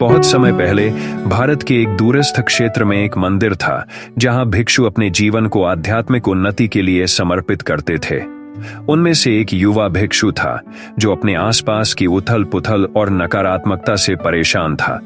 बहुत समय पहले भारत के एक दूरस्थ क्षेत्र में एक मंदिर था जहां भिक्षु अपने जीवन को आध्यात्मिक उन्नति के लिए समर्पित करते थे। उनमें से एक युवा भिक्षु था जो अपने आसपास की उथल पुथल और नकारात्मकता से परेशान था।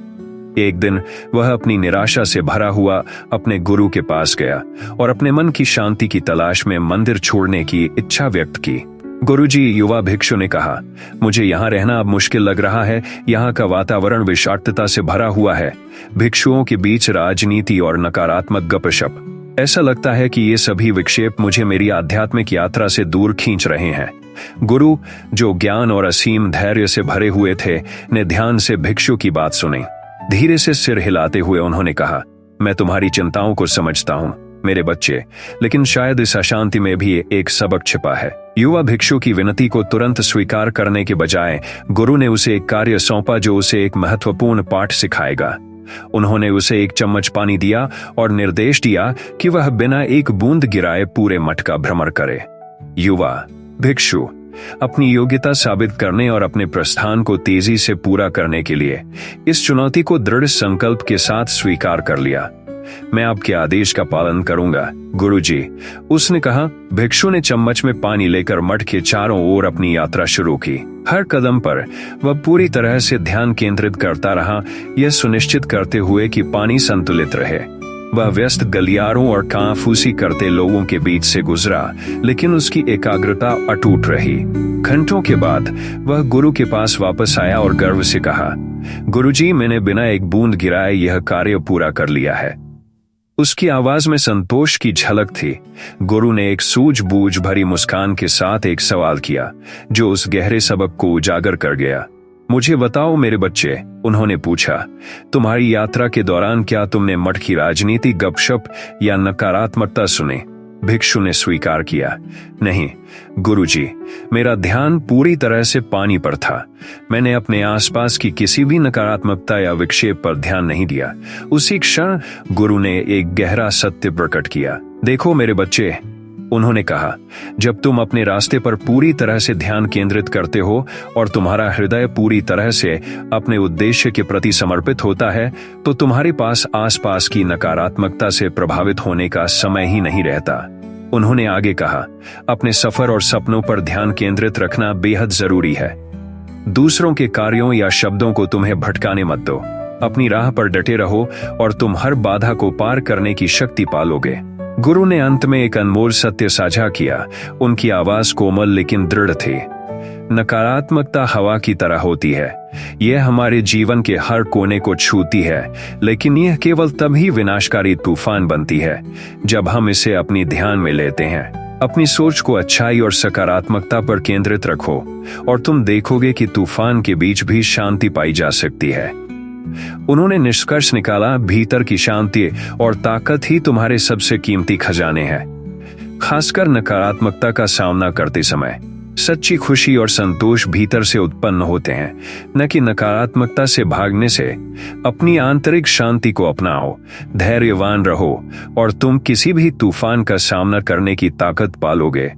एक दिन वह अपनी निराशा से भरा हुआ अपने गुरु के पास गया और अपने मन की शांति की तलाश में मंदिर छोड़ने की इच्छा व्यक्त की। गुरुजी, युवा भिक्षु ने कहा, मुझे यहाँ रहना अब मुश्किल लग रहा है। यहाँ का वातावरण विषाक्तता से भरा हुआ है। भिक्षुओं के बीच राजनीति और नकारात्मक गपशप। ऐसा लगता है कि ये सभी विक्षेप मुझे मेरी आध्यात्मिक यात्रा से दूर खींच रहे हैं। गुरु, जो ज्ञान और असीम धैर्य से भरे हुए थे, ने ध्यान से भिक्षु की बात सुनी। धीरे से सिर हिलाते हुए उन्होंने कहा, मैं तुम्हारी चिंताओं को समझता हूँ मेरे बच्चे, लेकिन शायद इस अशांति में भी एक सबक छिपा है। युवा भिक्षु की विनती को तुरंत स्वीकार करने के बजाय गुरु ने उसे एक कार्य सौंपा जो उसे एक महत्वपूर्ण पाठ सिखाएगा। उन्होंने उसे एक चम्मच पानी दिया और निर्देश दिया कि वह बिना एक बूंद गिराए पूरे मठ का भ्रमण करे। युवा भिक्षु अपनी योग्यता साबित करने और अपने प्रस्थान को तेजी से पूरा करने के लिए इस चुनौती को दृढ़ संकल्प के साथ स्वीकार कर लिया। मैं आपके आदेश का पालन करूंगा, गुरुजी, उसने कहा। भिक्षु ने चम्मच में पानी लेकर मठ के चारों ओर अपनी यात्रा शुरू की। हर कदम पर वह पूरी तरह से ध्यान केंद्रित करता रहा, यह सुनिश्चित करते हुए कि पानी संतुलित रहे। वह व्यस्त गलियारों और कांफूसी करते लोगों के बीच से गुजरा, लेकिन उसकी एकाग्रता अटूट रही। घंटों के बाद वह गुरु के पास वापस आया और गर्व से कहा, गुरुजी, मैंने बिना एक बूंद गिराए यह कार्य पूरा कर लिया है। उसकी आवाज में संतोष की झलक थी। गुरु ने एक सूझबूझ भरी मुस्कान के साथ एक सवाल किया जो उस गहरे सबक को उजागर कर गया। मुझे बताओ मेरे बच्चे, उन्होंने पूछा, तुम्हारी यात्रा के दौरान क्या तुमने मठ की राजनीति, गपशप या नकारात्मकता सुनी? भिक्षु ने स्वीकार किया, नहीं गुरुजी, मेरा ध्यान पूरी तरह से पानी पर था। मैंने अपने आसपास की किसी भी नकारात्मकता या विक्षेप पर ध्यान नहीं दिया। उसी क्षण गुरु ने एक गहरा सत्य प्रकट किया। देखो मेरे बच्चे, उन्होंने कहा, जब तुम अपने रास्ते पर पूरी तरह से ध्यान केंद्रित करते हो और तुम्हारा हृदय पूरी तरह से अपने उद्देश्य के प्रति समर्पित होता है, तो तुम्हारे पास आसपास की नकारात्मकता से प्रभावित होने का समय ही नहीं रहता। उन्होंने आगे कहा, अपने सफर और सपनों पर ध्यान केंद्रित रखना बेहद जरूरी है। दूसरों के कार्यों या शब्दों को तुम्हें भटकाने मत दो। अपनी राह पर डटे रहो और तुम हर बाधा को पार करने की शक्ति पालोगे। गुरु ने अंत में एक अनमोल सत्य साझा किया। उनकी आवाज कोमल लेकिन दृढ़ थी। नकारात्मकता हवा की तरह होती है। यह हमारे जीवन के हर कोने को छूती है, लेकिन यह केवल तभी विनाशकारी तूफान बनती है जब हम इसे अपनी ध्यान में लेते हैं। अपनी सोच को अच्छाई और सकारात्मकता पर केंद्रित रखो और तुम देखोगे कि तूफान के बीच भी शांति पाई जा सकती है। उन्होंने निष्कर्ष निकाला, भीतर की शांति और ताकत ही तुम्हारे सबसे कीमती खजाने हैं। खासकर नकारात्मकता का सामना करते समय सच्ची खुशी और संतोष भीतर से उत्पन्न होते हैं, न कि नकारात्मकता से भागने से। अपनी आंतरिक शांति को अपनाओ, धैर्यवान रहो और तुम किसी भी तूफान का सामना करने की ताकत पालोगे।